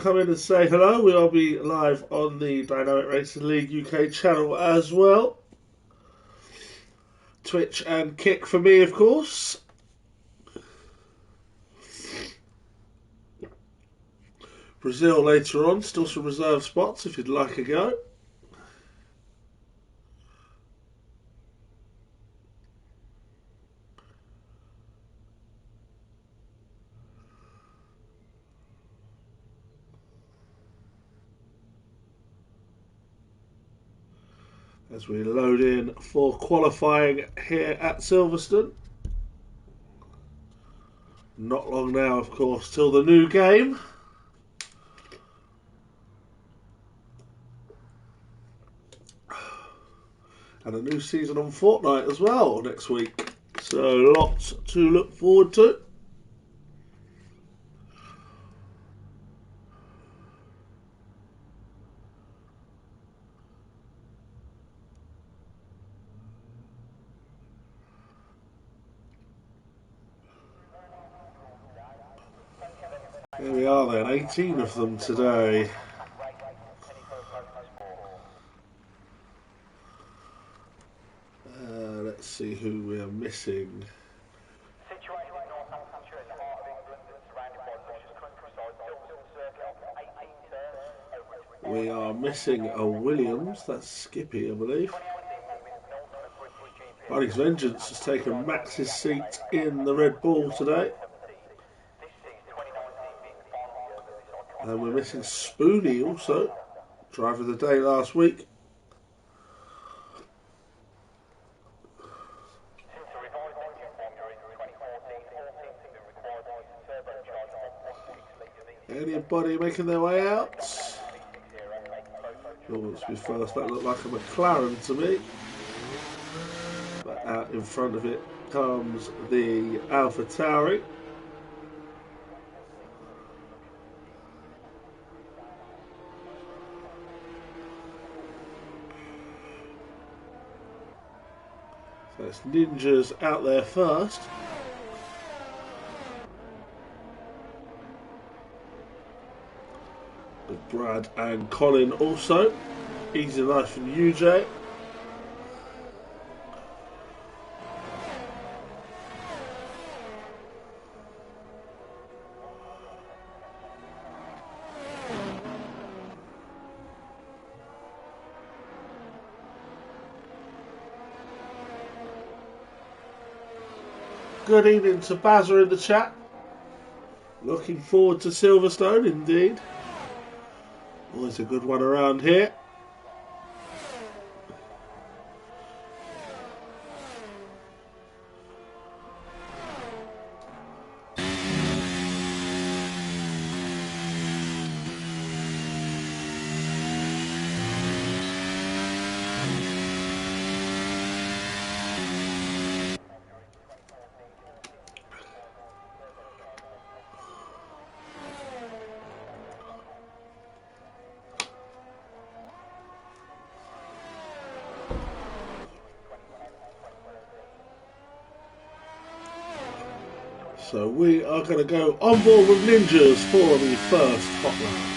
come in and say hello. We'll be live on the Dynamic Racing League UK channel as well. Twitch and Kick for me, of course. Brazil later on, still some reserve spots if you'd like a go. As we load in for qualifying here at Silverstone. Not long now, of course, till the new game. And a new season on Fortnite as well next week. So lots to look forward to. Here we are then, 18 of them today. Let's see who we are missing. We are missing a Williams, that's Skippy I believe. Bunnings Vengeance has taken Max's seat in the Red Bull today. And we're missing Spoonie also, driver of the day last week. Anybody making their way out? Who wants to be first? That looked like a McLaren to me. But out in front of it comes the AlphaTauri. So it's Ninjas out there first. With Brad and Colin also. Easy life from UJ. Good evening to Bazza in the chat. Looking forward to Silverstone indeed. Always a good one around here. So we are going to go on board with Ninjas for the first hot lap.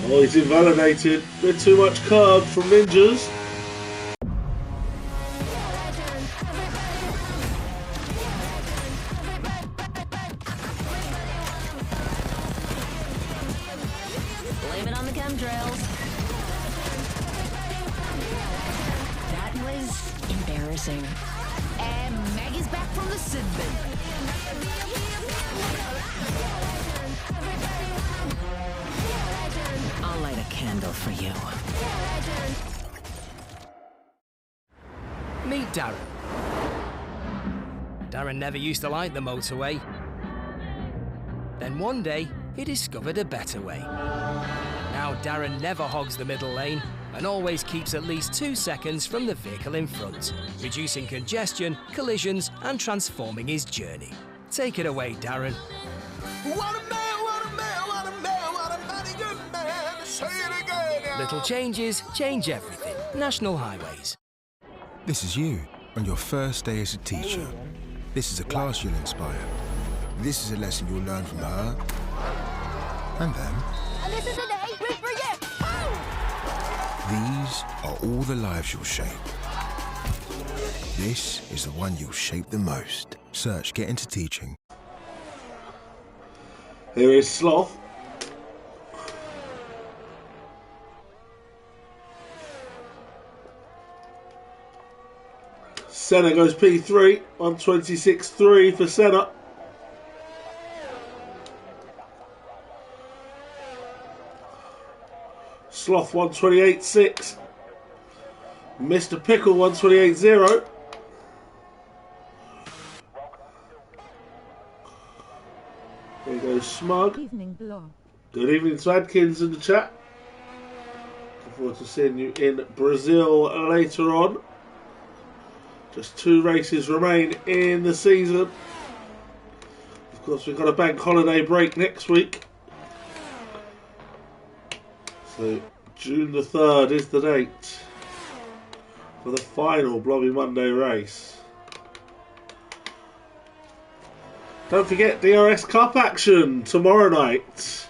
Oh, he's invalidated. Bit too much carb from Ninjas. Blame it on the chemtrails. embarrassing. Maggie's back from the sin bin. I'll light a candle for you. Meet Darren. Darren never used to like the motorway. Then one day, he discovered a better way. Now Darren never hogs the middle lane and always keeps at least 2 seconds from the vehicle in front, reducing congestion, collisions and transforming his journey. Take it away, Darren. What a man, what a man, what a man, what a mighty good man. Say it again now. Little changes change everything. National Highways. This is you on your first day as a teacher. This is a class you'll inspire. This is a lesson you'll learn from her and them. And this is a day good for you. These are all the lives you'll shape. This is the one you'll shape the most. Search Get Into Teaching. Here is Sloth. Senna goes P3 on 26.3 for Senna. Sloth 128.6. Mr. Pickle 128.0. There goes Smug. Evening blog. Good evening to Adkins in the chat. Looking forward to seeing you in Brazil later on. Just 2 races remain in the season. Of course, we've got a bank holiday break next week. So, June the 3rd is the date for the final Blobby Monday race. Don't forget DRS Cup action tomorrow night.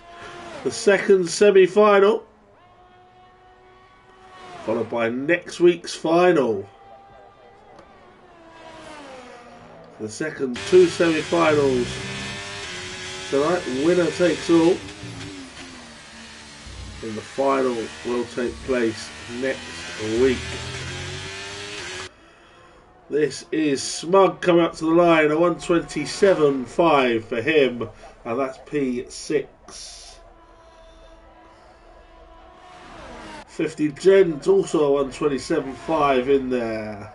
The second semi-final. Followed by next week's final. The second 2 semi-finals tonight. Winner takes all. And the final will take place next week. This is Smug coming up to the line. A 127.5 for him. And that's P6. 50 Gens also a 127.5 in there.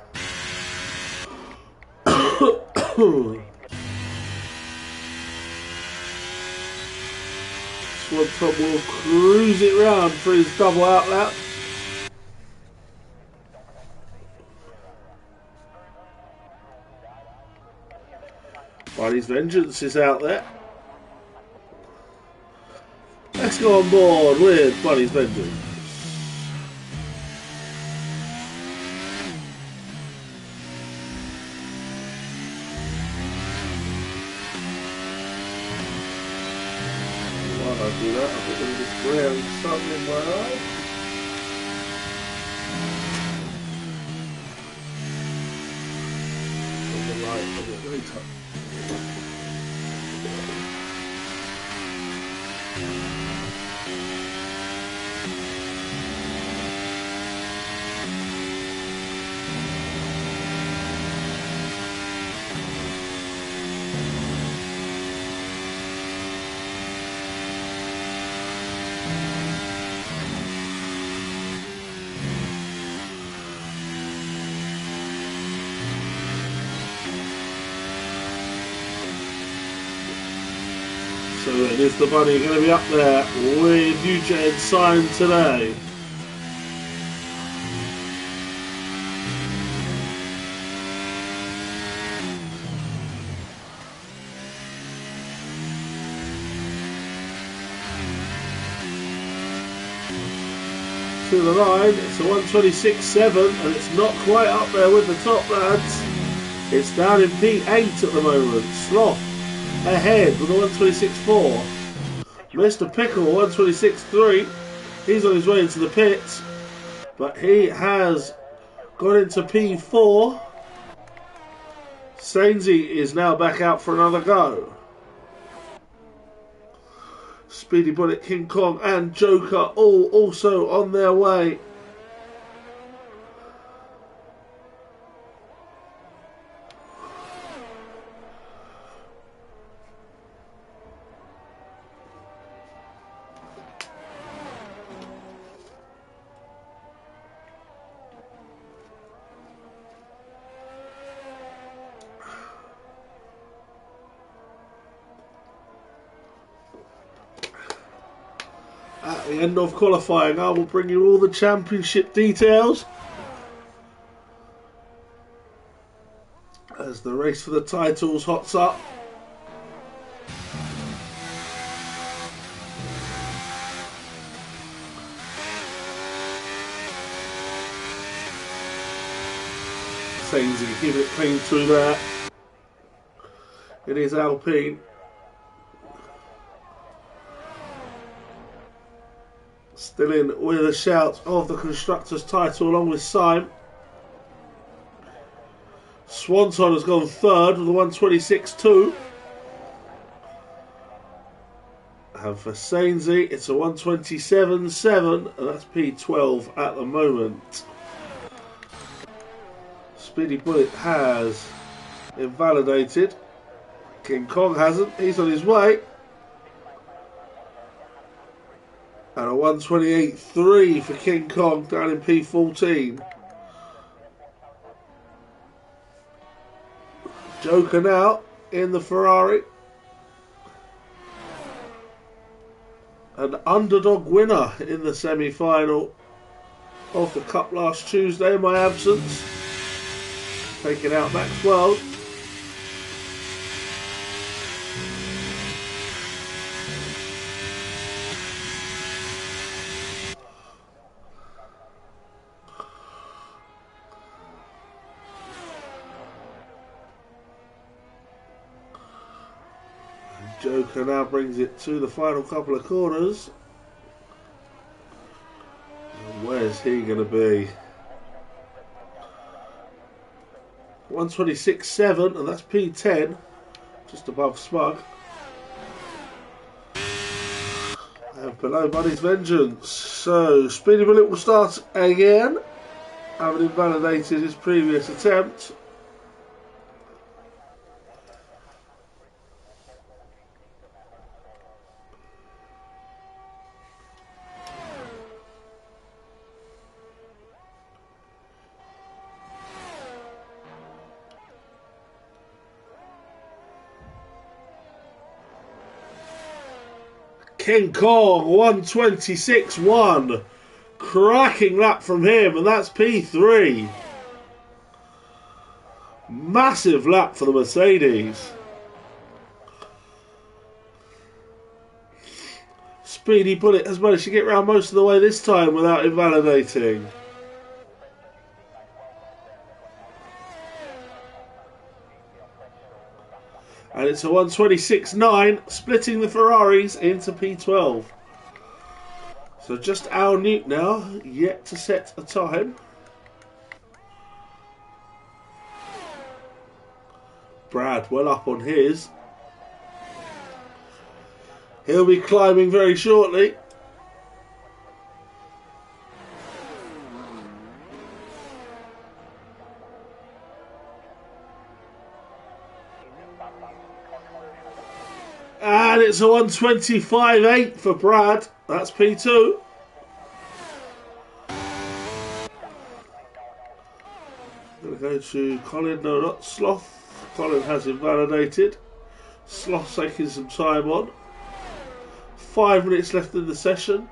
Swan Top will cruise it round for his double outlet. Buddy's Vengeance is out there. Let's go on board with Buddy's Vengeance. I'll do that. I'll put this ground something where the light of it really tough. So is the bunny going to be up there with Eugene signed today? To the line, it's a 126.7 and it's not quite up there with the top lads. It's down in P8 at the moment. Sloth ahead with a 126.4. Mr. Pickle 126.3. He's on his way into the pits, but he has got into P4. Sainsy is now back out for another go. Speedy Bullet, King Kong and Joker all also on their way. At the end of qualifying, I will bring you all the championship details as the race for the titles hots up. Sainsy keeping it clean through there. It is Alpine. Still in with a shout of the Constructors' title along with Syme. Swanson has gone third with a 126.2. And for Sainsy, it's a 127.7, and that's P12 at the moment. Speedy Bullet has invalidated. King Kong hasn't. He's on his way. And a 128.3 for King Kong down in P14. Joker now in the Ferrari. An underdog winner in the semi-final of the Cup last Tuesday in my absence. Taking out Max World. Joker now brings it to the final couple of corners. And where's he going to be? 126.7, and that's P10, just above Smug. And below Buddy's Vengeance. So Speedy Bullet will start again, having invalidated his previous attempt. King Kong 126.1, cracking lap from him, and that's P3. Massive lap for the Mercedes. Speedy Bullet has managed to get around most of the way this time without invalidating. And it's a 126.9, splitting the Ferraris into P12. So just Al Newt now, yet to set a time. Brad well up on his. He'll be climbing very shortly. And it's a 125.8 for Brad. That's P2. Going to go to Colin. No, not Sloth. Colin has invalidated. Sloth's taking some time on. 5 minutes left in the session.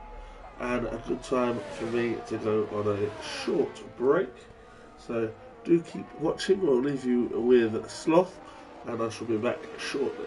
And a good time for me to go on a short break. So do keep watching. I'll leave you with Sloth. And I shall be back shortly.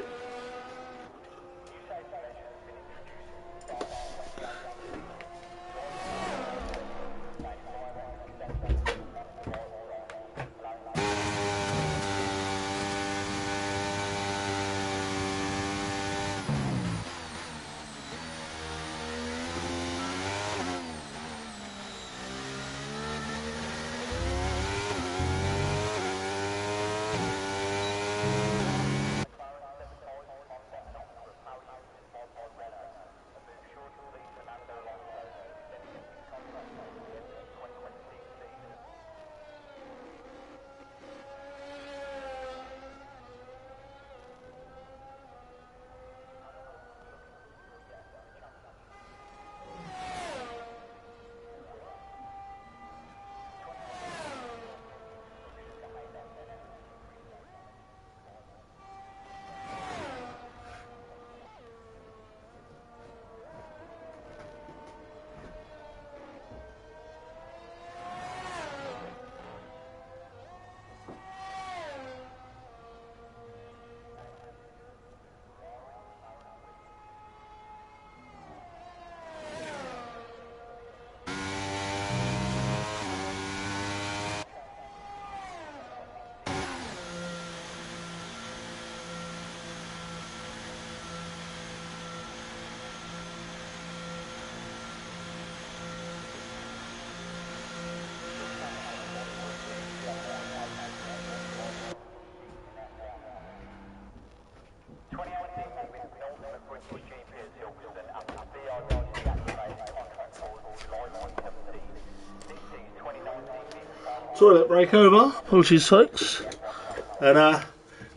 Toilet break over. Apologies, folks. And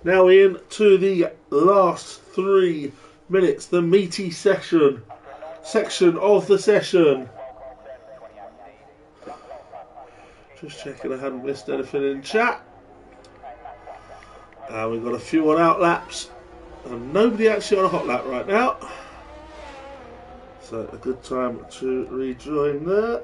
now we're into the last 3 minutes, the meaty section of the session. Just checking I hadn't missed anything in chat. We've got a few on out laps and nobody actually on a hot lap right now. So a good time to rejoin there.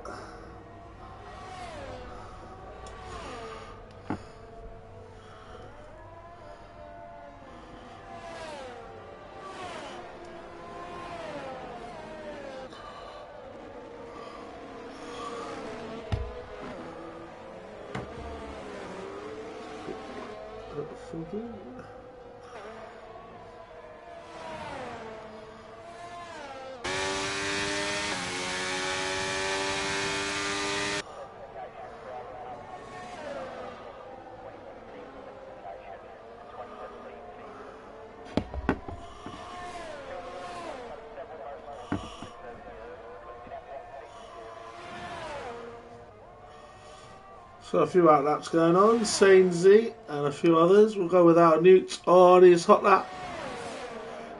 So a few out laps going on, Sainsy and a few others. We'll go without Newt on his hot lap.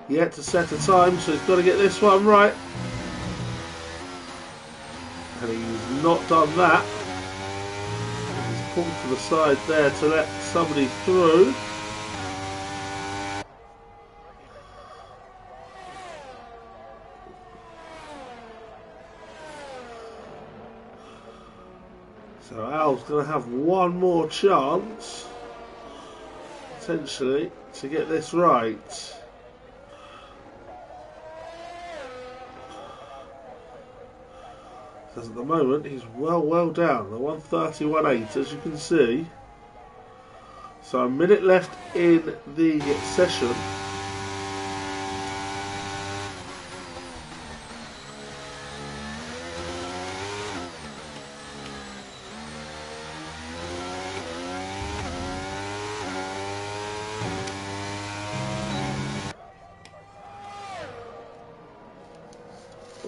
Yet to set a time, so he's got to get this one right. And he's not done that. He's pulled to the side there to let somebody through. So Al's going to have one more chance, potentially, to get this right. Because at the moment he's well down, the 131.8 as you can see. So a minute left in the session.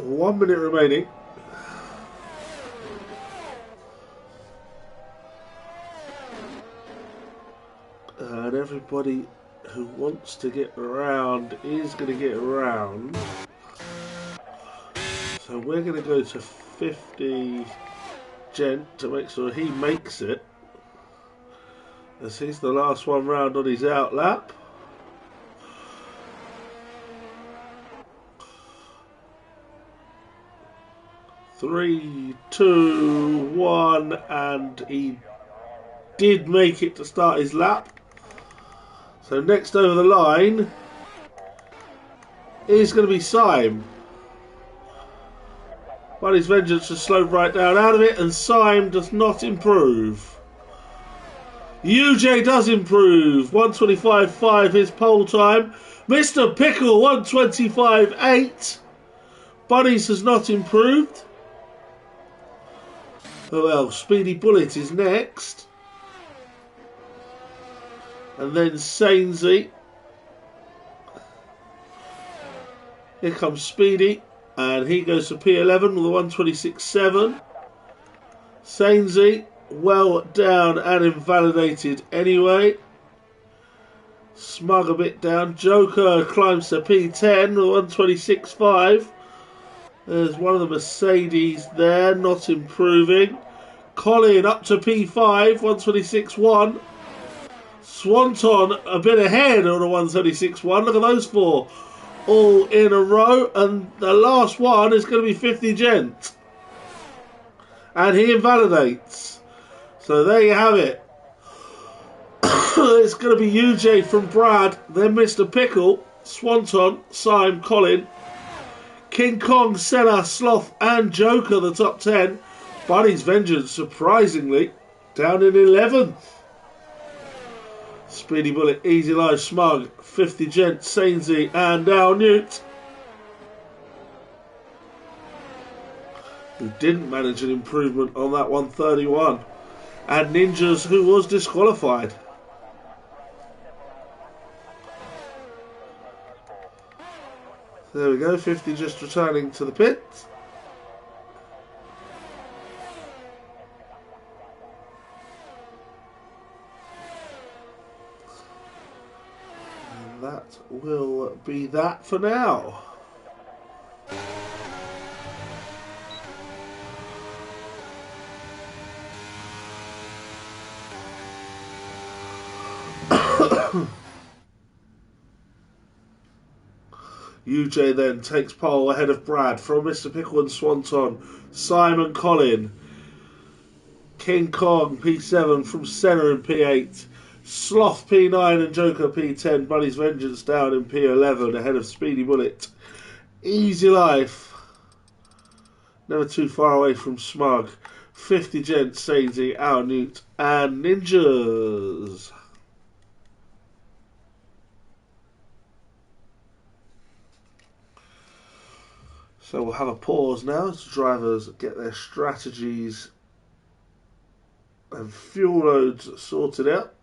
One minute remaining. And everybody who wants to get around is going to get around. So we're going to go to 50 Gent to make sure he makes it, as he's the last one round on his out lap. Three, two, one, and he did make it to start his lap. So next over the line is going to be Syme. But his Vengeance has slowed right down out of it, and Syme does not improve. UJ does improve. 125.5 his pole time. Mr. Pickle 125.8. Bunnies has not improved. Oh well, Speedy Bullet is next. And then Sainsy. Here comes Speedy. And he goes to P11 with a 126.7. Sainsy, well down and invalidated anyway. Smug a bit down. Joker climbs to P10 with 126.5. There's one of the Mercedes there, not improving. Colin up to P5, 126.1. Swanton a bit ahead on a 136.1. Look at those four all in a row. And the last one is going to be 50 Gent. And he invalidates. So there you have it. It's going to be UJ from Brad, then Mr. Pickle, Swanton, Syme, Colin, King Kong, Senna, Sloth and Joker, the top 10. Bunny's Vengeance, surprisingly, down in 11th. Speedy Bullet, Easy Life, Smug, 50 Gent, Sainsy and Al Newt, who didn't manage an improvement on that 131. And Ninjas, who was disqualified. There we go, 50 just returning to the pit. be that for now. UJ then takes pole ahead of Brad from Mr. Pickle and Swanton. Simon Collin. King Kong P7 from Senna in P8. Sloth P9 and Joker P10. Bunny's Vengeance down in P11 ahead of Speedy Bullet. Easy Life. Never too far away from Smug. 50 Gent, Sadie, Our Newt and Ninjas. So we'll have a pause now as drivers get their strategies and fuel loads sorted out.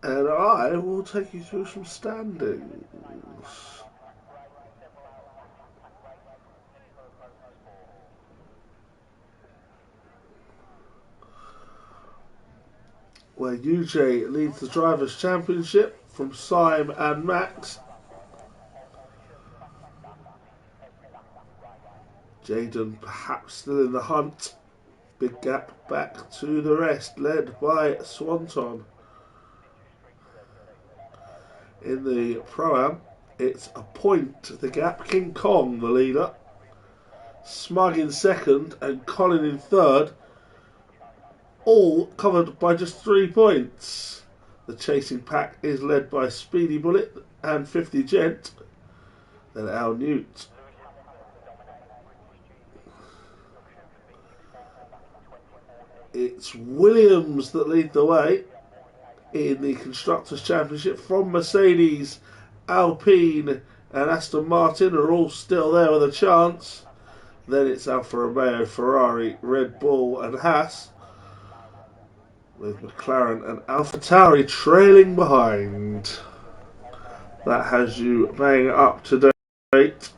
And I will take you through some standings. Where UJ leads the Drivers' Championship from Sime and Max. Jaden perhaps still in the hunt. Big gap back to the rest, led by Swanton. In the Pro-Am, it's a point the gap. King Kong the leader. Smug in second and Colin in third. All covered by just 3 points. The chasing pack is led by Speedy Bullet and 50 Gent. Then Al Newt. It's Williams that lead the way in the Constructors' Championship from Mercedes, Alpine and Aston Martin are all still there with a chance. Then it's Alfa Romeo, Ferrari, Red Bull and Haas, with McLaren and AlphaTauri trailing behind. That has you bang up to date.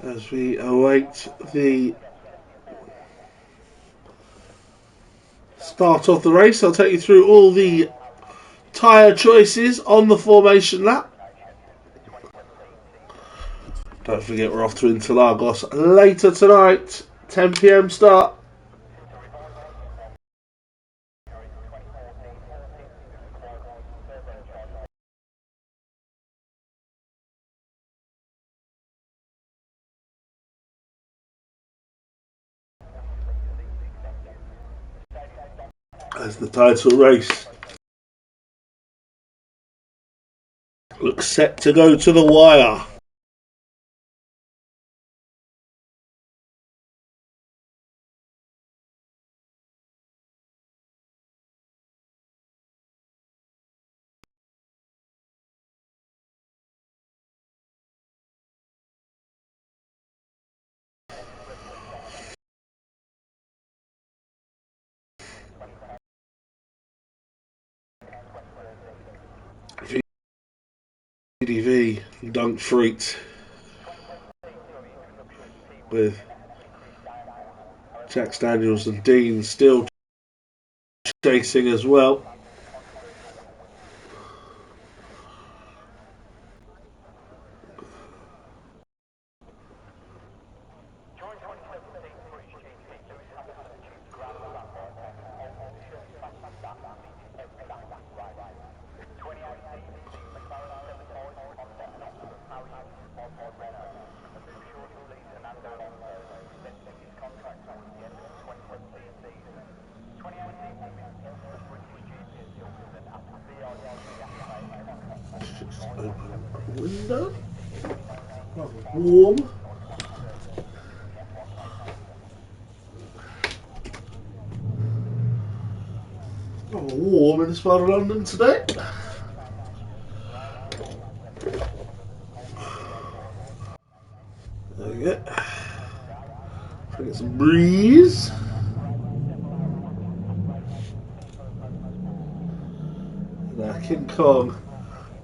As we await the start of the race, I'll take you through all the tyre choices on the formation lap. Don't forget we're off to Interlagos later tonight, 10 PM start. As the title race looks set to go to the wire. VDV Dunk Freak with Jack Daniels and Dean still chasing as well. window. Rather warm. Rather warm in this part of London today. There we go. Try to get some breeze. Now King Kong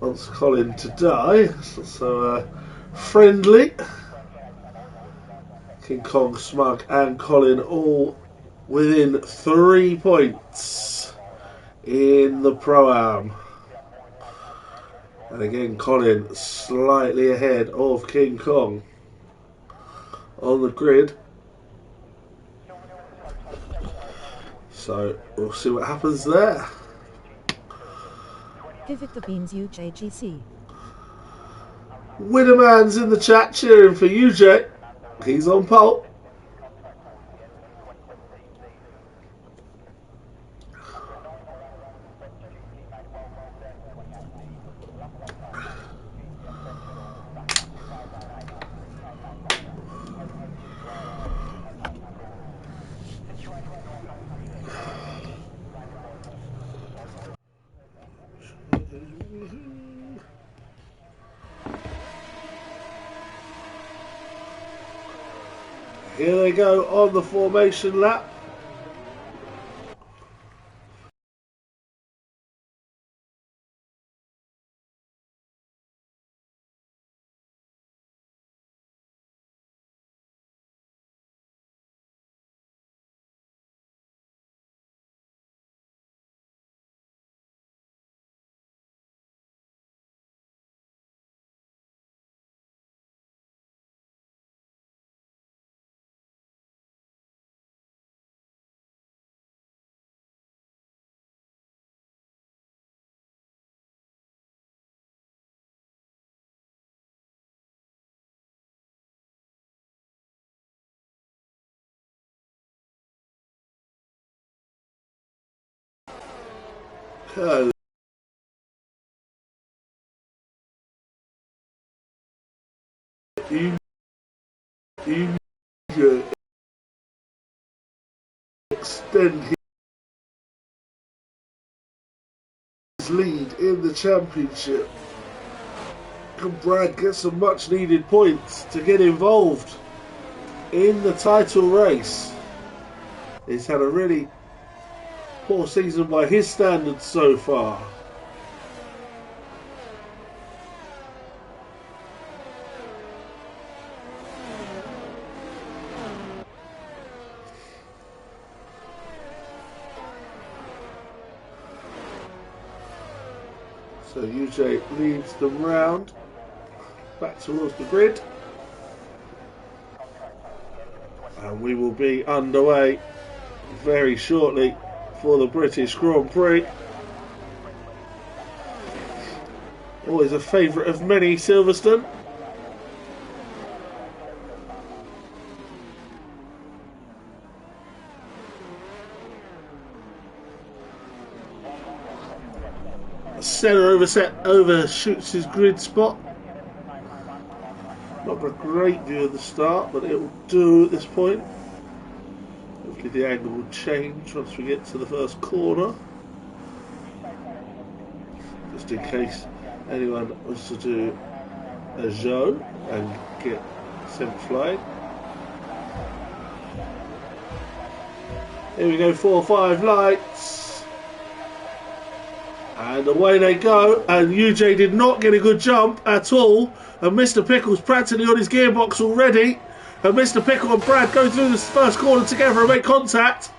wants Colin to die. It's not so friendly. King Kong, Smug and Colin all within 3 points in the Pro-Am. And again Colin slightly ahead of King Kong on the grid. So we'll see what happens there. Pivot the Beans UJGC. Widowman's in the chat cheering for UJ. He's on pole. Here they go on the formation lap. You extend his lead in the championship. Can Brad get some much needed points to get involved in the title race? He's had a really poor season by his standards so far. So UJ leads them round back towards the grid, and we will be underway very shortly for the British Grand Prix. Always a favourite of many, Silverstone. Senna overshoots his grid spot. Not got a great view of the start, but it will do at this point. Hopefully the angle will change once we get to the first corner. Just in case anyone wants to do a show and get sent flying. Here we go, 4 or 5 lights. And away they go, and UJ did not get a good jump at all, and Mr. Pickle's practically on his gearbox already, and Mr. Pickle and Brad go through this first corner together and make contact,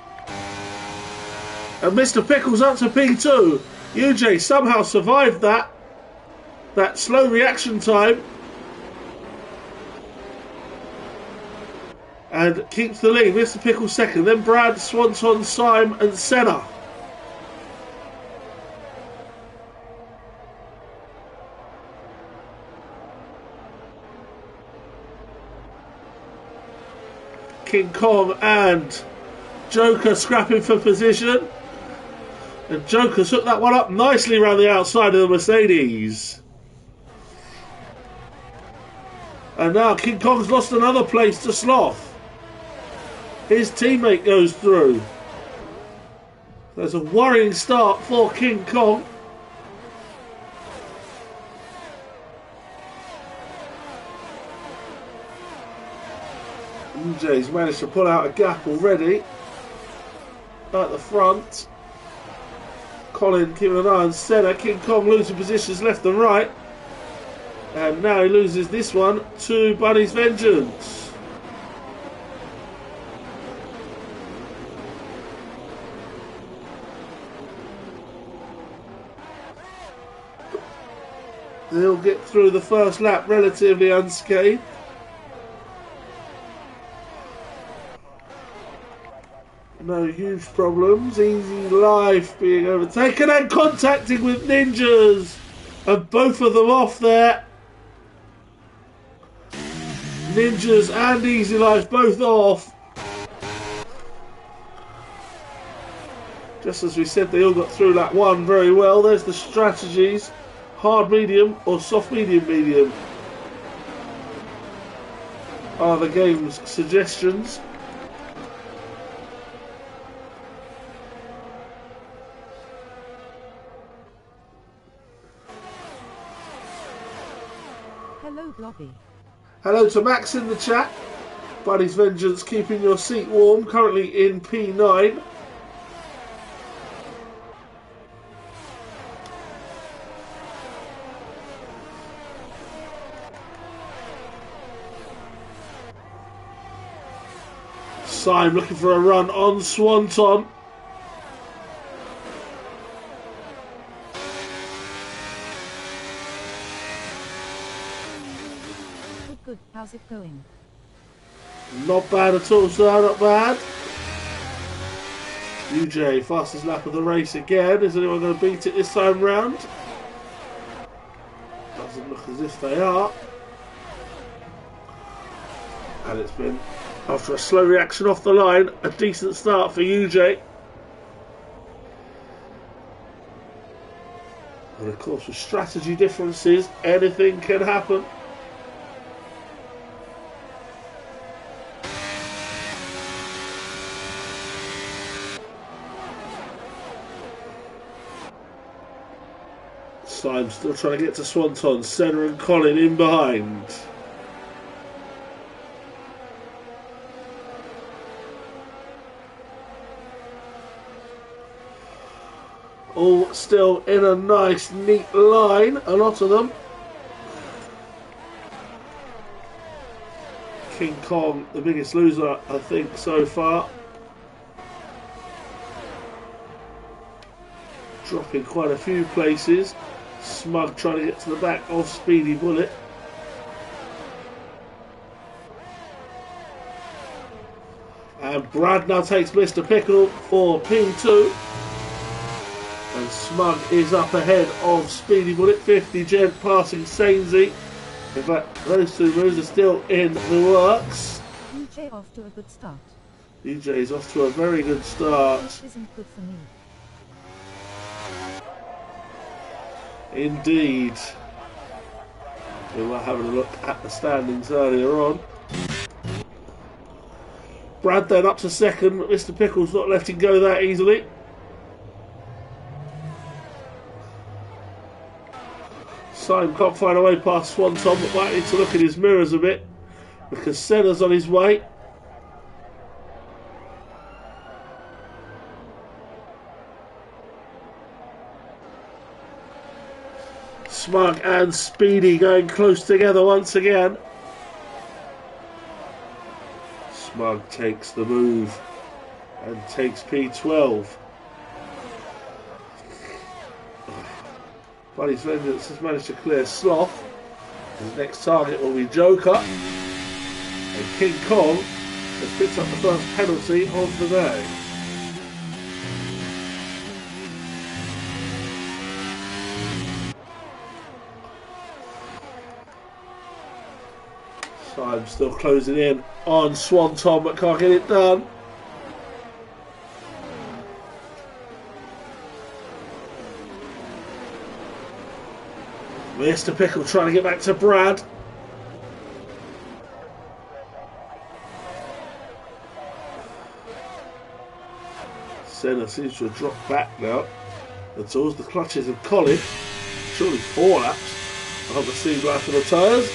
and Mr. Pickle's up to P2. UJ somehow survived that slow reaction time and keeps the lead. Mr. Pickle second, then Brad, Swanson, Syme and Senna. King Kong and Joker scrapping for position, and Joker took that one up nicely around the outside of the Mercedes. And now King Kong's lost another place to Sloth. His teammate goes through. There's a worrying start for King Kong. UJ's managed to pull out a gap already at the front. Colin keeping an eye on Senna. King Kong losing positions left and right. And now he loses this one to Bunny's Vengeance. They'll get through the first lap relatively unscathed. No huge problems. Easy Life being overtaken and contacting with Ninjas. And both of them off there. Ninjas and Easy Life both off. Just as we said, they all got through lap one very well. There's the strategies. Hard medium or soft medium medium are the game's suggestions. Hello, Blobby. Hello to Max in the chat. Bunny's Vengeance keeping your seat warm, currently in P9. Syme looking for a run on Swanton. Good, how's it going? Not bad at all, sir, not bad. UJ, fastest lap of the race again. Is anyone going to beat it this time round? Doesn't look as if they are. And it's been, after a slow reaction off the line, a decent start for UJ. And of course, with strategy differences, anything can happen. Syme still trying to get to Swanton. Senna and Colin in behind. All still in a nice, neat line, a lot of them. King Kong, the biggest loser, I think, so far. Dropping quite a few places. Smug trying to get to the back of Speedy Bullet. And Brad now takes Mr. Pickle for P2. And Smug is up ahead of Speedy Bullet. 50 Gent passing Sainsy. In fact, those two moves are still in the works. UJ off to a good start. UJ is off to a very good start. This isn't good for me. Indeed. We were having a look at the standings earlier on. Brad then up to second, but Mr. Pickle's not letting go that easily. Syme can't find a way past Swanton, but might need to look at his mirrors a bit because Senna's on his way. Smug and Speedy going close together once again. Smug takes the move and takes P12. Bunny's Vengeance has managed to clear Sloth. His next target will be Joker. And King Kong has picked up the first penalty of the day. Syme still closing in on Swanton, but can't get it done. Mr. Pickle trying to get back to Brad. Senna seems to have dropped back now and towards the clutches of Colin. Surely 4 laps on the seam life of the tyres.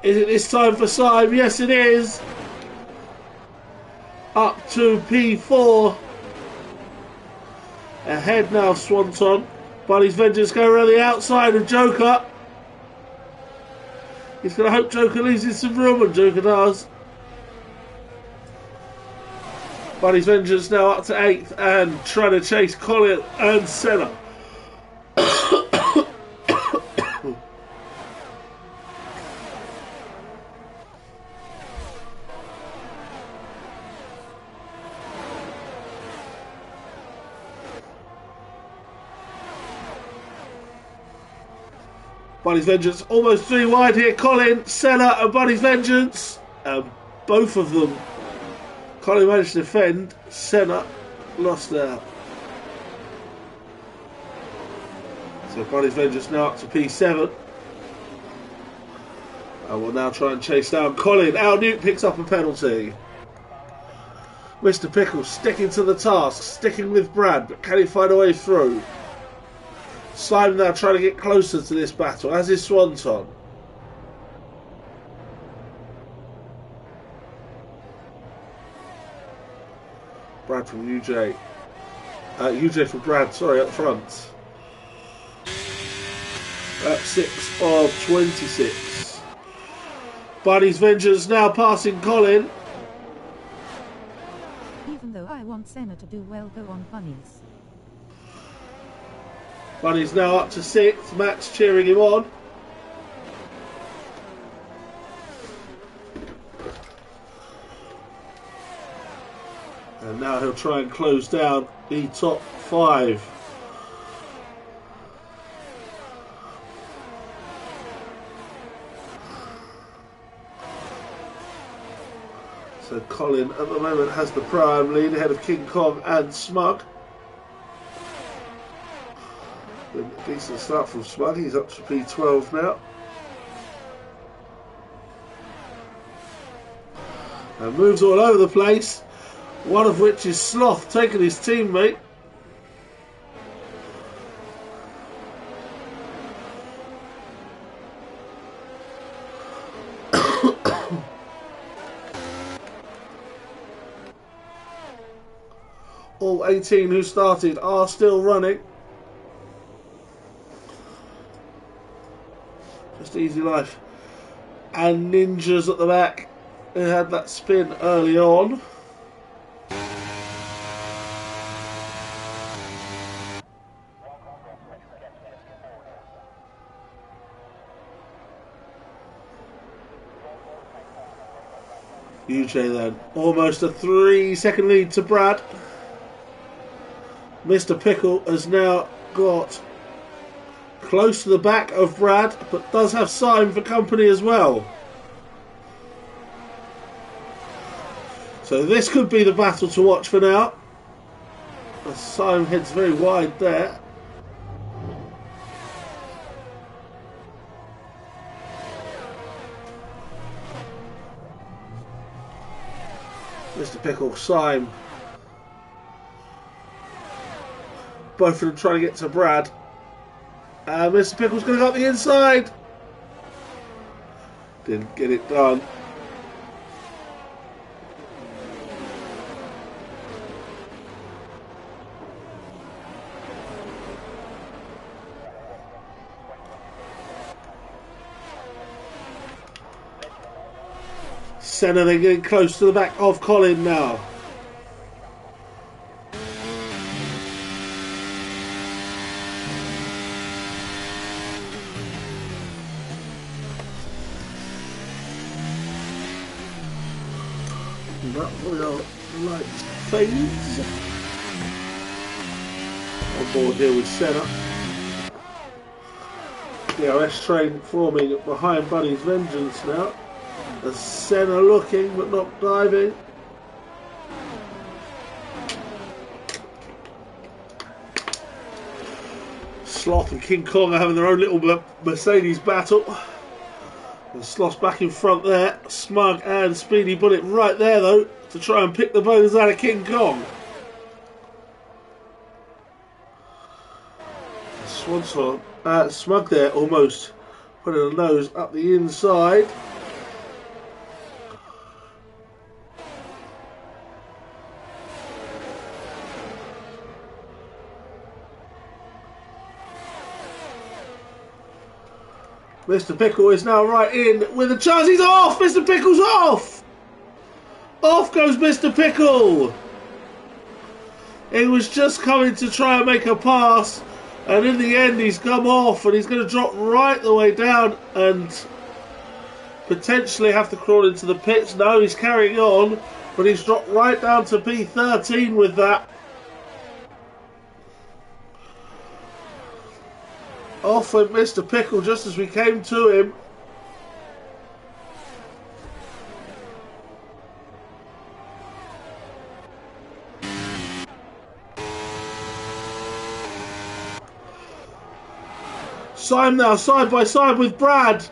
Is it this time for Syme? Yes, it is. Up to P4. Ahead now, Swanton. Buddy's Vengeance go around the outside of Joker. He's going to hope Joker leaves in some room, and Joker does. Buddy's Vengeance now up to 8th and trying to chase Colin and Senna. Buddy's Vengeance almost 3 wide here. Colin, Senna and Buddy's Vengeance. Both of them. Colin managed to defend. Senna lost out. So Buddy's Vengeance now up to P7. And we'll now try and chase down Colin. Al Newt picks up a penalty. Mr. Pickle sticking to the task. Sticking with Brad. But can he find a way through? Syme now trying to get closer to this battle, as is Swanton. Brad from UJ. UJ from Brad, sorry, up front. At 6 of 26. Buddy's Vengeance now passing Colin. Even though I want Senna to do well, go on bunnies. Bunny's now up to 6th. Matt's cheering him on. And now he'll try and close down the top 5. So Colin at the moment has the prime lead ahead of King Kong and Smug. Decent start from Smug, he's up to P12 now. And moves all over the place, one of which is Sloth taking his teammate. All 18 who started are still running. Just Easy Life and Ninjas at the back who had that spin early on. UJ then almost a 3-second lead to Brad. Mr. Pickle has now got close to the back of Brad, but does have Syme for company as well. So this could be the battle to watch for now. As Syme heads very wide there. Mr. Pickle, Syme. Both of them trying to get to Brad. Mr. Pickle's going to go up the inside. Didn't get it done. Senna then getting close to the back of Colin now. Light fades. On board here with Senna. DRS train forming behind Buddy's Vengeance now. As Senna looking but not diving. Sloth and King Kong are having their own little Mercedes battle. And Sloth's back in front there. Smug and Speedy Bullet right there though to try and pick the bones out of King Kong. Swanson, Smug there almost putting a nose up the inside. Mr. Pickle is now right in with a chance. He's off! Mr. Pickle's off! Off goes Mr. Pickle! He was just coming to try and make a pass, and in the end he's come off and he's going to drop right the way down and potentially have to crawl into the pits. No, he's carrying on, but he's dropped right down to P13 with that. Off went Mr. Pickle just as we came to him. Syme now side by side with Brad.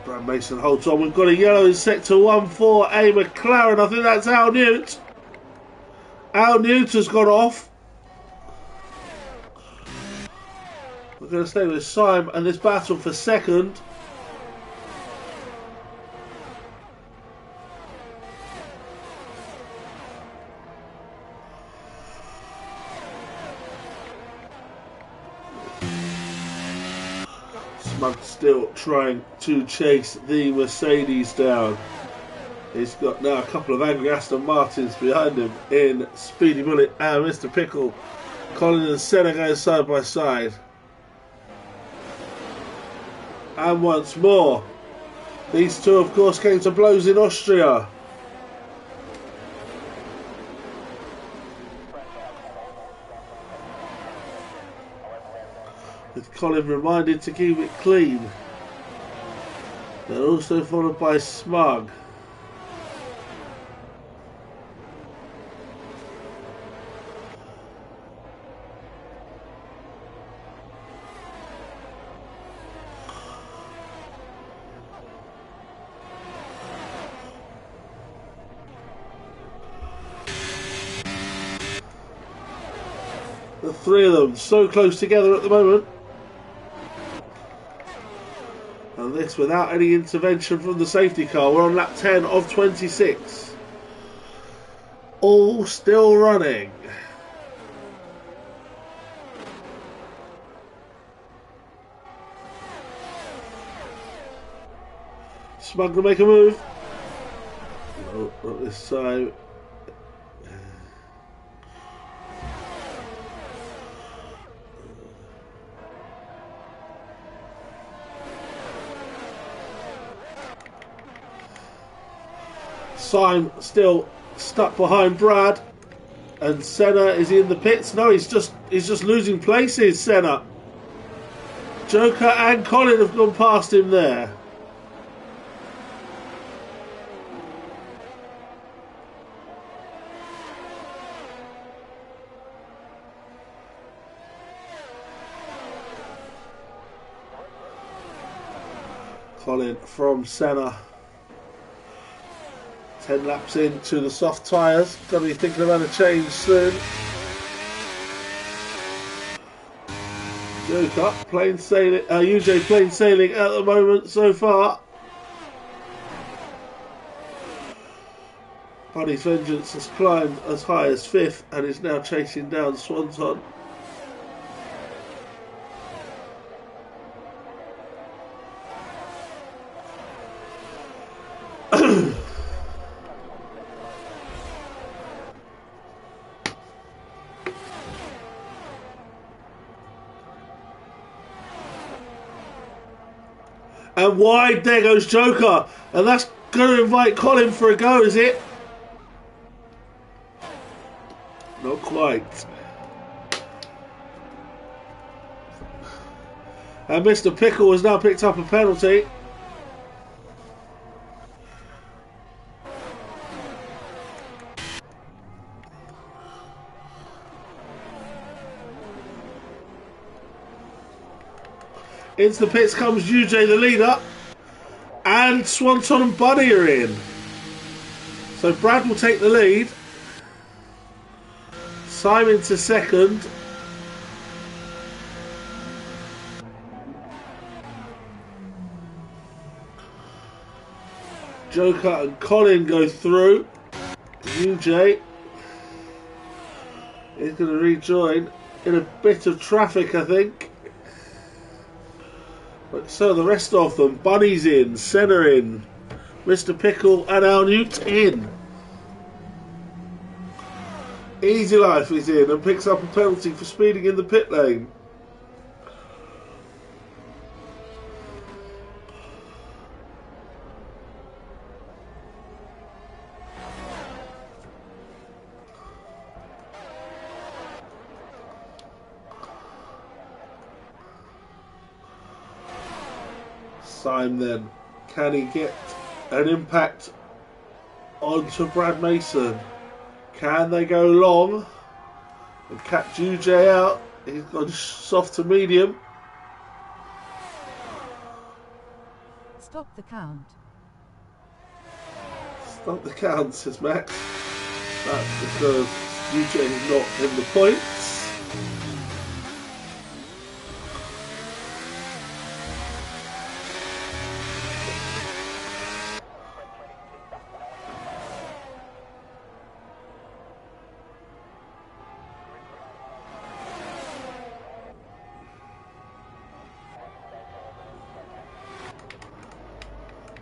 Brad Mason holds on. We've got a yellow in sector 1 for A McLaren. I think that's Al Newt. Al Newt has gone off. We're going to stay with Syme and this battle for second. Smug still trying to chase the Mercedes down. He's got now a couple of angry Aston Martins behind him in Speedy Bullet and Mr. Pickle. Colin and Senna going side by side. And once more, these two of course came to blows in Austria. With Colin reminded to keep it clean. They're also followed by Smug. The three of them so close together at the moment. And this without any intervention from the safety car. We're on lap 10 of 26. All still running. Smug to make a move. No, not this time. Syme still stuck behind Brad, and Senna is he in the pits? No, he's just losing places. Senna, Joker, and Colin have gone past him there. Colin from Senna. 10 laps into the soft tyres. Got to be thinking about a change soon. Joker plain sailing. UJ plain sailing at the moment so far. Bunny's Vengeance has climbed as high as 5th and is now chasing down Swanson. And wide, there goes Joker. And that's going to invite Colin for a go, is it? Not quite. And Mr. Pickle has now picked up a penalty. Into the pits comes UJ, the leader. And Swanton and Buddy are in. So Brad will take the lead. Simon to second. Joker and Colin go through. UJ is going to rejoin in a bit of traffic, I think. But so the rest of them. Bunny's in, Senna in, Mr. Pickle and Al Newt in. Easy Life is in and picks up a penalty for speeding in the pit lane. Syme then, can he get an impact onto Brad Mason? Can they go long and catch UJ out? He's gone soft to medium. Stop the count. Stop the count, says Max. That's because UJ is not in the points.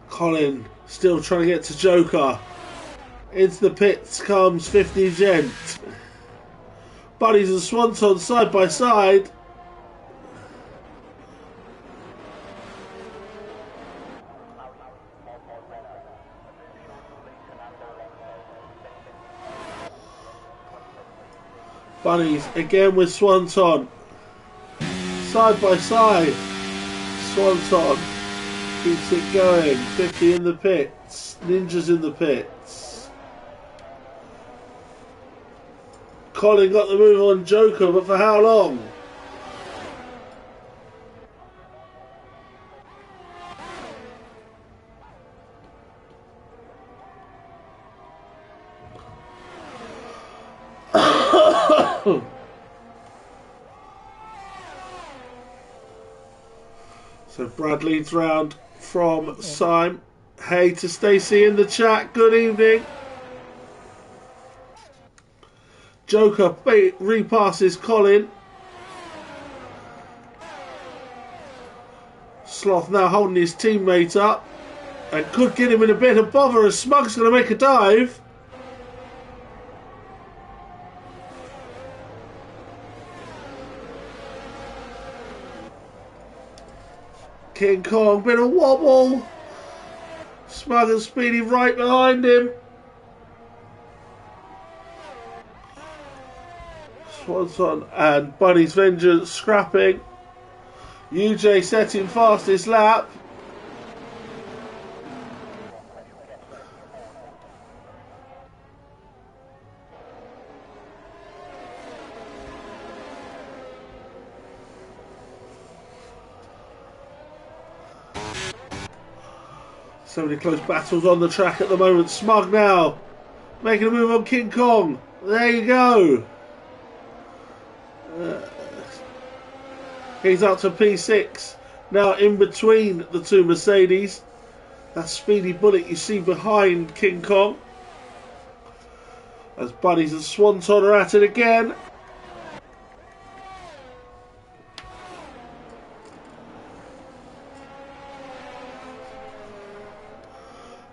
Colin still trying to get to Joker. Into the pits comes 50 Gent. Buddies and Swanton side by side. Bunnies again with Swanton. Side by side. Swanton keeps it going. 50 in the pits. Ninja's in the pits. Colin got the move on Joker, but for how long? So Brad leads round from Syme. Hey to Stacey in the chat. Good evening. Joker repasses Colin. Sloth now holding his teammate up and could get him in a bit of bother as Smug's going to make a dive. King Kong, bit of wobble. Smug and Speedy right behind him. Swanson and Bunny's Vengeance scrapping. UJ setting fastest lap. So many close battles on the track at the moment. Smug now making a move on King Kong. There you go. He's up to P6. Now in between the two Mercedes. That speedy bullet you see behind King Kong. As Buddies and Swanton are at it again.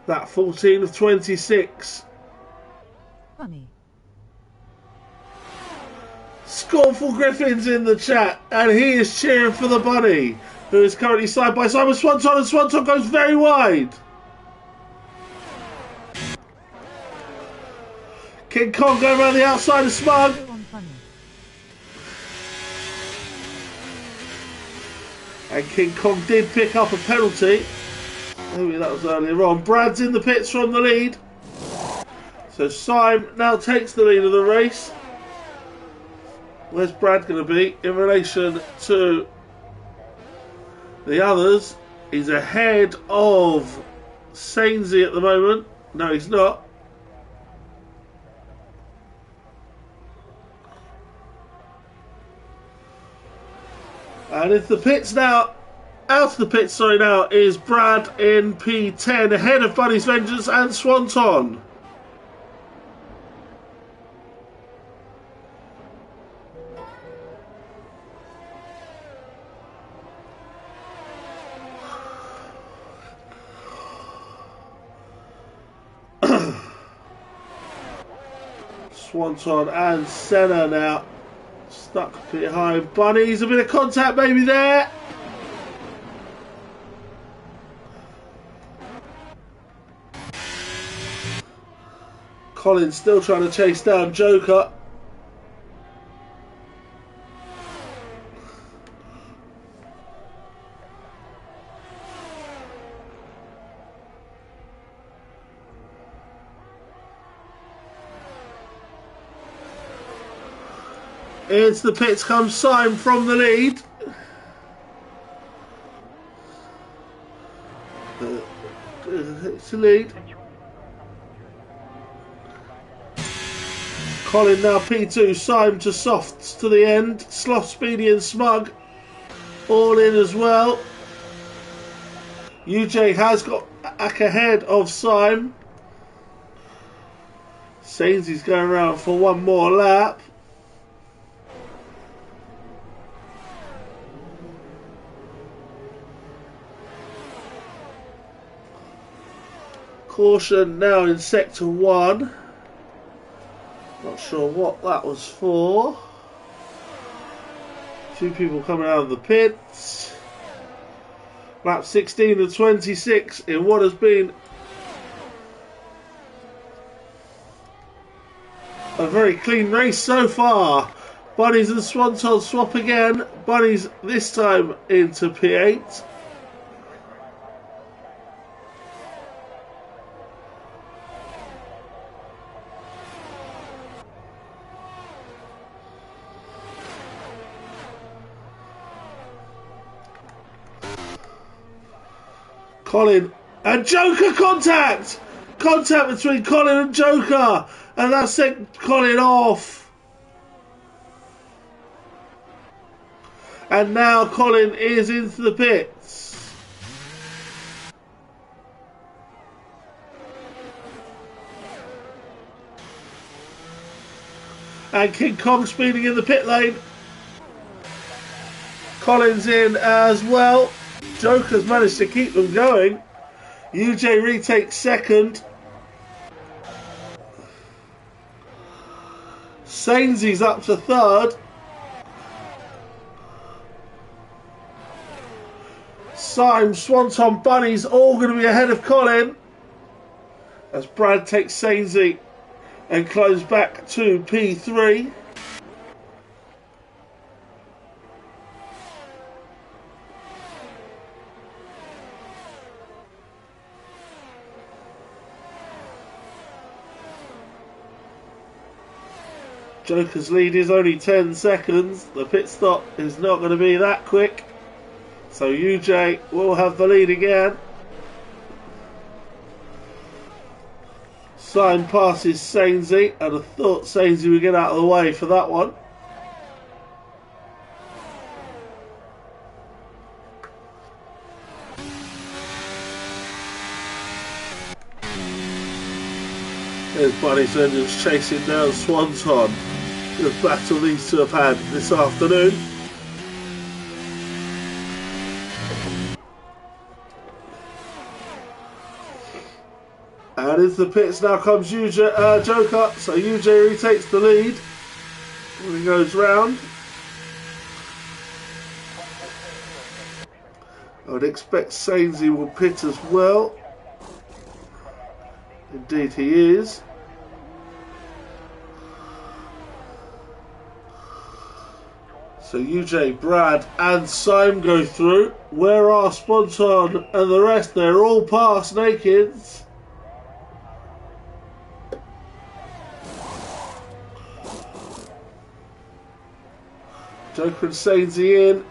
That 14 of 26. Funny. Scornful Griffin's in the chat, and he is cheering for the Bunny, who is currently side by side with Swanton, and Swanton goes very wide. King Kong going around the outside of Smug. And King Kong did pick up a penalty. Maybe that was earlier on. Brad's in the pits from the lead. So Syme now takes the lead of the race. Where's Brad going to be in relation to the others. He's ahead of Sainsy at the moment. No, he's not. And into the pits now. Out of the pits, sorry, now is Brad in P10 ahead of Bunny's Vengeance and Swanton. Swanton and Senna now stuck behind Bunny's. A bit of contact maybe there. Colin still trying to chase down Joker. Into the pits comes Simon from the lead. It's the lead. Colin now P2, Simon to Softs to the end. Sloth, Speedy and Smug all in as well. UJ has got back ahead of Simon. Sainsy's going around for one more lap. Caution now in sector 1. Not sure what that was for. Two people coming out of the pits. Lap 16 and 26 in what has been a very clean race so far. Bunnies and Swanton swap again. Bunnies this time into P8. Colin and Joker contact! Contact between Colin and Joker! And that sent Colin off. And now Colin is into the pits. And King Kong speeding in the pit lane. Colin's in as well. Joker's managed to keep them going. UJ retakes second. Sainsy's up to third. Simon, Swanton, Bunny's all going to be ahead of Colin as Brad takes Sainsy and climbs back to P3. Joker's lead is only 10 seconds. The pit stop is not going to be that quick. So UJ will have the lead again. Simon passes Sainsy, and I thought Sainsy would get out of the way for that one. There's Bunny's Vengeance chasing down Swanton. The battle these two have had this afternoon. And into the pits now comes Joker, so UJ retakes the lead when he goes round. I would expect Sainsy will pit as well. Indeed he is. So UJ, Brad and Simon go through. Where are Sponton and the rest? They're all past Nakeds. Joker and Sainsy in.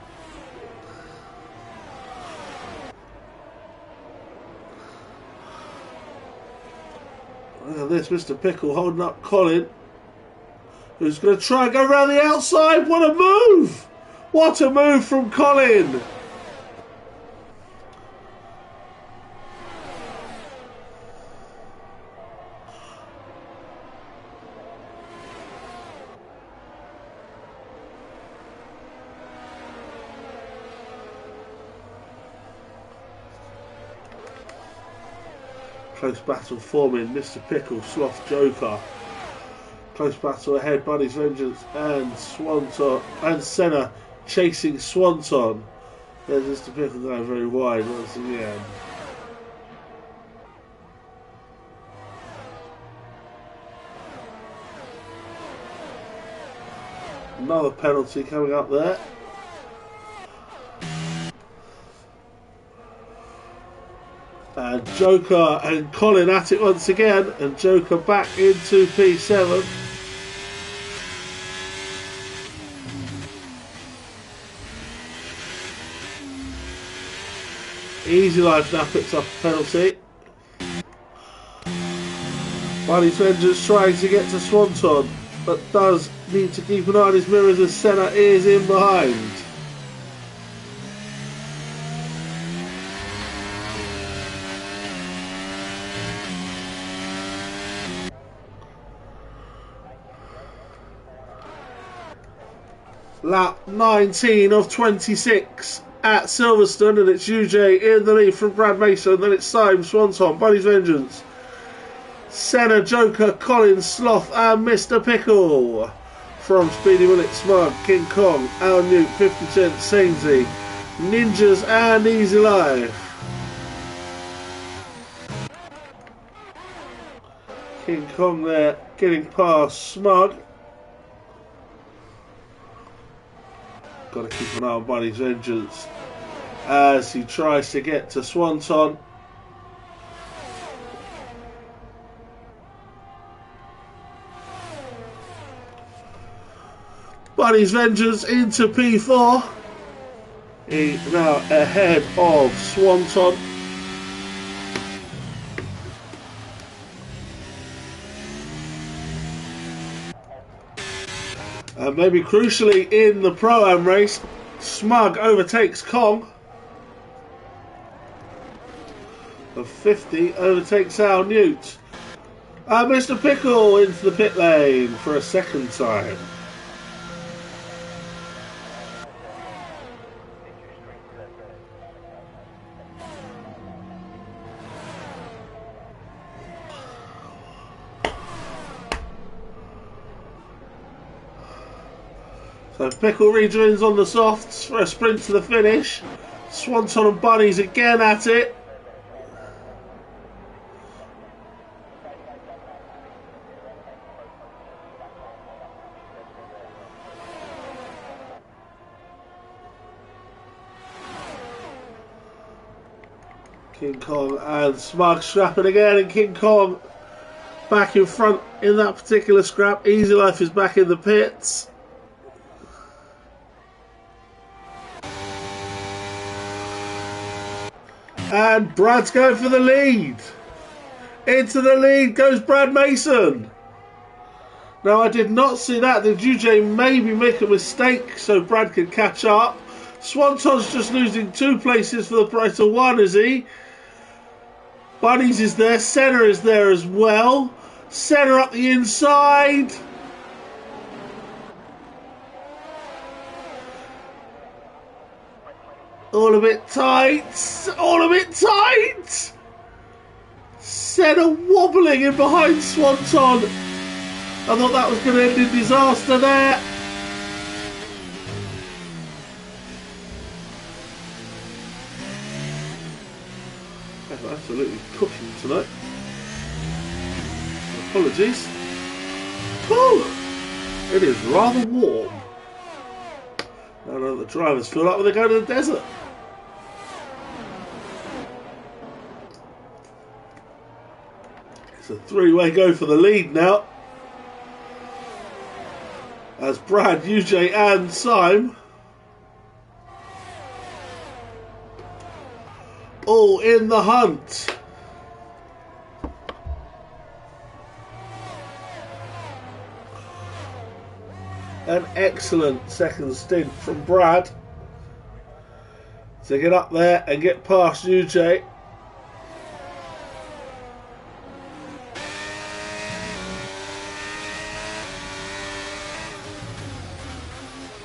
this. Mr. Pickle holding up Colin, who's going to try and go around the outside. What a move! What a move from Colin! Close battle forming. Mr. Pickle, Sloth, Joker. Close battle ahead. Buddy's Vengeance and Swanton and Senna chasing Swanton. There's Mr. Pickle going very wide once again. Another penalty coming up there. And Joker and Colin at it once again, and Joker back into P7. Easy Life now picks up a penalty. Buddy's Vengeance trying to get to Swanton, but does need to keep an eye on his mirrors as Senna is in behind. Lap 19 of 26 at Silverstone, and it's UJ in the lead from Brad Mason. Then it's Syme, Swanton, Buddy's Vengeance, Senna, Joker, Colin, Sloth, and Mr. Pickle. From Speedy Willet, Smug, King Kong, Al Newt, 50 Cent, Sainsy, Ninjas, and Easy Life. King Kong there getting past Smug. Got to keep an eye on Buddy's Vengeance as he tries to get to Swanton. Buddy's Vengeance into P4. He now ahead of Swanton. And maybe crucially in the Pro-Am race, Smug overtakes Kong. Of 50, overtakes Al Newt. And Mr. Pickle into the pit lane for a second time. So Pickle rejoins on the softs for a sprint to the finish. Swanton and Buddies again at it. King Kong and Smug scrapping again, and King Kong back in front in that particular scrap. Easy Life is back in the pits. And Brad's going for the lead. Into the lead goes Brad Mason. Now, I did not see that. Did UJ maybe make a mistake so Brad could catch up? Swanton's just losing 2 places for the price of 1, is he? Buddies is there. Senna is there as well. Senna up the inside. All a bit tight. All a bit tight. Senna wobbling in behind Swanton. I thought that was going to end in disaster there. I'm absolutely cooking tonight. Apologies. Whew. It is rather warm. I know the drivers feel like when they go to the desert. It's a 3-way go for the lead now. As Brad, UJ and Syme all in the hunt. An excellent second stint from Brad to get up there and get past UJ.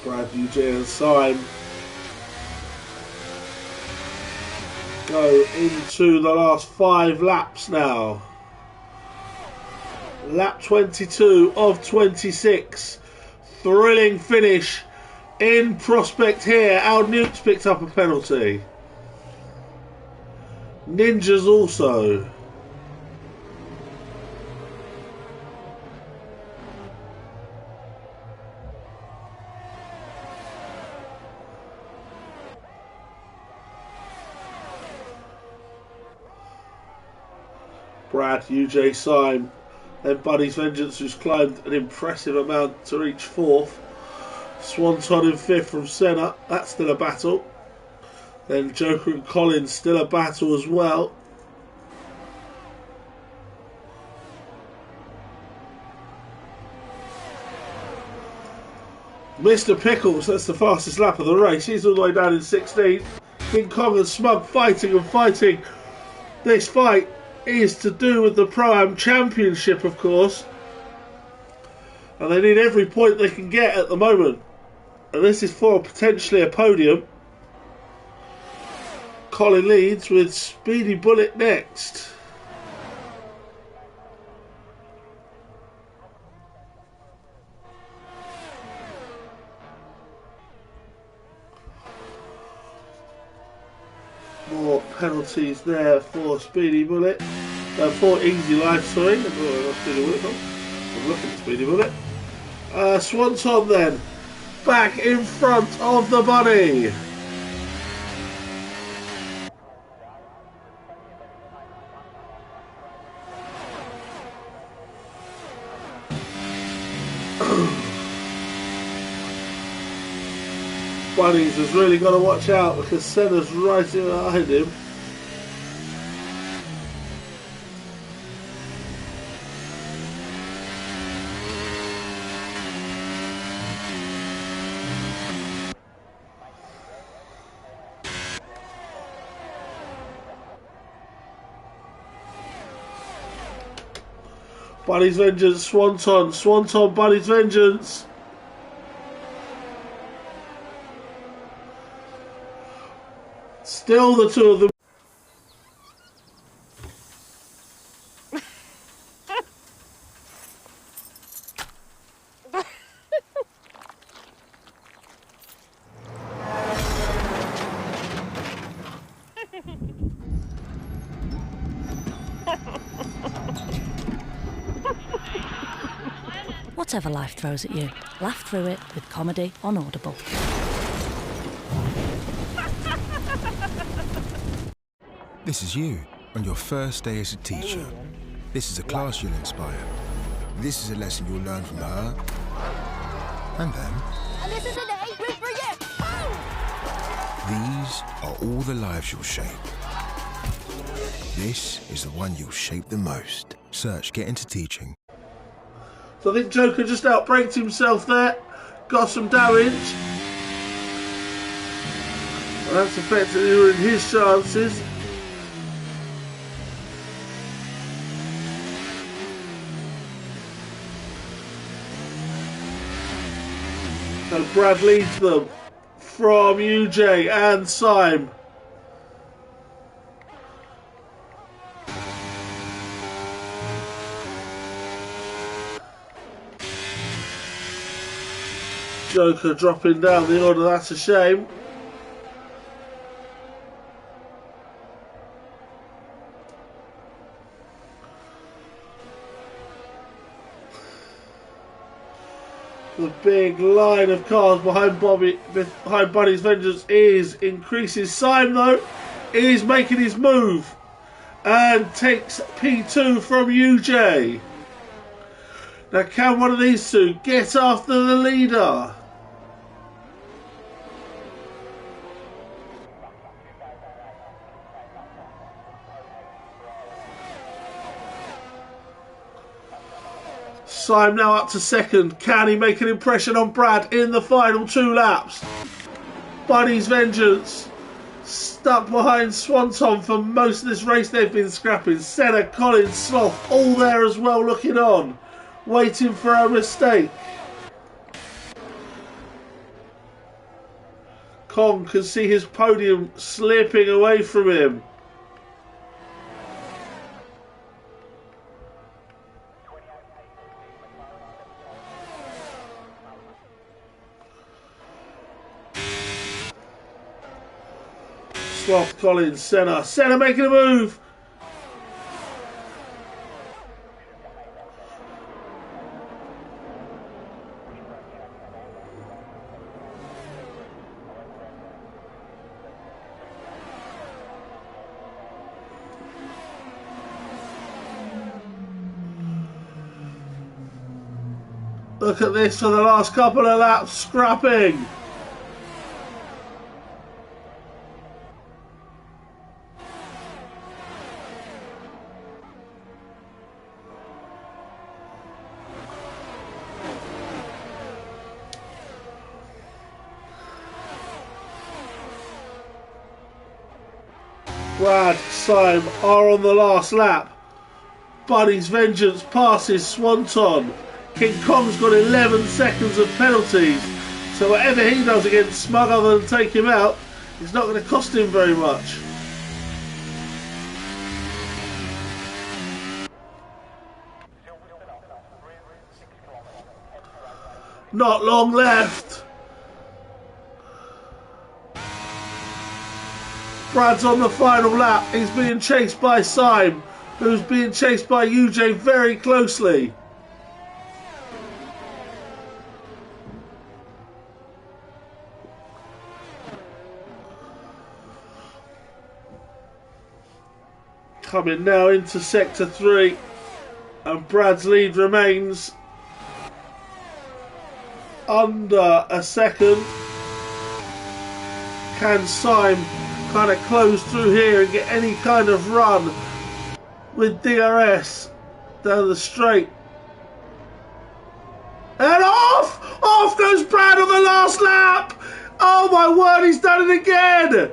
Brad, UJ and Syme go into the last 5 laps now. Lap 22 of 26. Thrilling finish in prospect here. Al Newt's picked up a penalty. Ninjas also. Brad, UJ, Syme, then Buddy's Vengeance, who's climbed an impressive amount to reach 4th. Swanton in 5th from Senna, that's still a battle. Then Joker and Collins, still a battle as well. Mr. Pickles, that's the fastest lap of the race. He's all the way down in 16th. King Kong and Smug fighting and fighting. This fight is to do with the Pro-Am Championship, of course. And they need every point they can get at the moment. And this is for potentially a podium. Colin leads with Speedy Bullet next. More penalties there for Speedy Bullet. For Easy Life, sorry. I'm looking at Speedy Bullet. Swanton then. Back in front of the bunny. Bunnies has really got to watch out because Senna's right in behind him. Bunny's Vengeance, Swanton, Bunny's Vengeance. Still the two of them. Whatever life throws at you, laugh through it with comedy on Audible. This is you on your first day as a teacher. This is a class you'll inspire. This is a lesson you'll learn from her and them. And this is an A root for you. These are all the lives you'll shape. This is the one you'll shape the most. Search Get Into Teaching. So I think Joker just outbraked himself there. Got some damage. And that's effectively ruined his chances. So Brad leads them from UJ and Syme. Joker dropping down the order, that's a shame. The big line of cars behind Buddy's Vengeance is increasing. Syme though is making his move and takes P2 from UJ. Now can one of these two get after the leader? Syme now up to second. Can he make an impression on Brad in the final 2 laps? Bunny's Vengeance stuck behind Swanton for most of this race. They've been scrapping. Senna, Collins, Sloth all there as well, looking on, waiting for a mistake. Kong can see his podium slipping away from him. Sloth, Collins, Senna. Senna making a move. Look at this for the last couple of laps, scrapping. Brad, Syme are on the last lap. Bunny's Vengeance passes Swanton. King Kong's got 11 seconds of penalties, so whatever he does against Smug other than take him out, it's not going to cost him very much. Not long left. Brad's on the final lap. He's being chased by Syme, who's being chased by UJ very closely. Coming now into sector 3, and Brad's lead remains under a second. Can Syme kind of close through here and get any kind of run with DRS down the straight? And off! Off goes Brad on the last lap! Oh my word, he's done it again!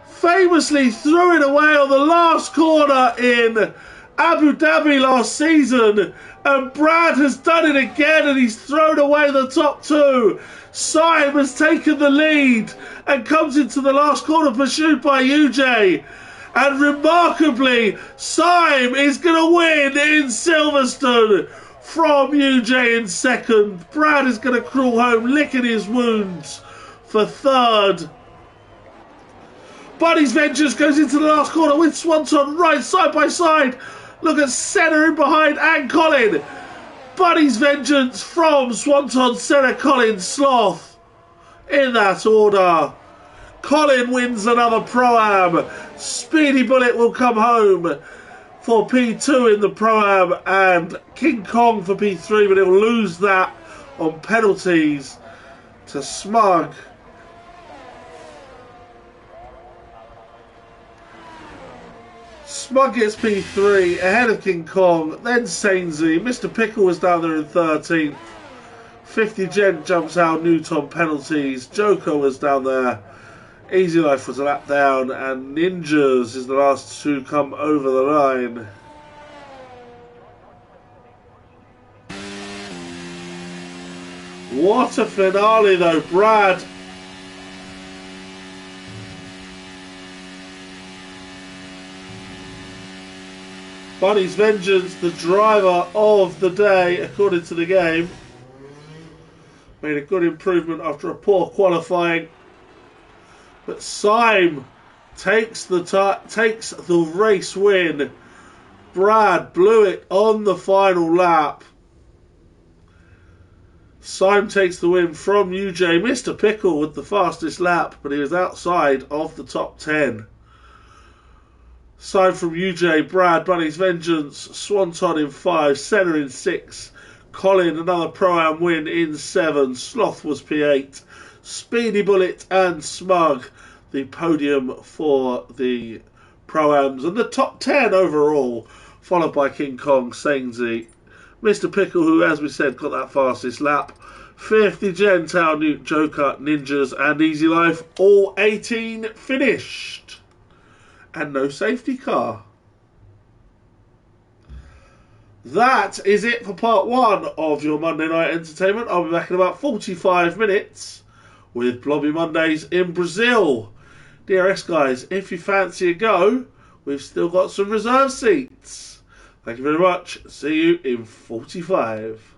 Famously threw it away on the last corner in Abu Dhabi last season, and Brad has done it again, and he's thrown away the top 2. Syme has taken the lead and comes into the last corner pursued by UJ, and remarkably Syme is going to win in Silverstone from UJ in second. Brad is going to crawl home licking his wounds for third. Bunny's Vengeance goes into the last corner with Swanton right side by side. Look at Senna in behind and Colin. Bunny's Vengeance from Swanton, Senna, Colin, Sloth. In that order. Colin wins another Pro-Am. Speedy Bullet will come home for P2 in the Pro-Am, and King Kong for P3, but he'll lose that on penalties to Smug. Smug gets P3 ahead of King Kong, then Sainsy. Mr. Pickle was down there in 13th. 50 Gent jumps out, Newton penalties. Joker was down there. Easy Life was a lap down, and Ninjas is the last to come over the line. What a finale though, Brad. Bunny's Vengeance, the driver of the day, according to the game. Made a good improvement after a poor qualifying. But Syme takes the race win. Brad blew it on the final lap. Syme takes the win from UJ. Mr. Pickle with the fastest lap, but he was outside of the top 10. Syme from UJ, Brad, Bunny's Vengeance, Swanton in 5, Senna in 6, Colin another Pro-Am win in 7, Sloth was P8, Speedy Bullet and Smug the podium for the Pro-Ams, and the top 10 overall, followed by King Kong, Sainsy, Mr. Pickle, who, as we said, got that fastest lap. 50 Gen, Tao Newt, Joker, Ninjas, and Easy Life, all 18 finished. And no safety car. That is it for part 1 of your Monday night entertainment. I'll be back in about 45 minutes with Blobby Mondays in Brazil. DRS guys, if you fancy a go, we've still got some reserve seats. Thank you very much. See you in 45.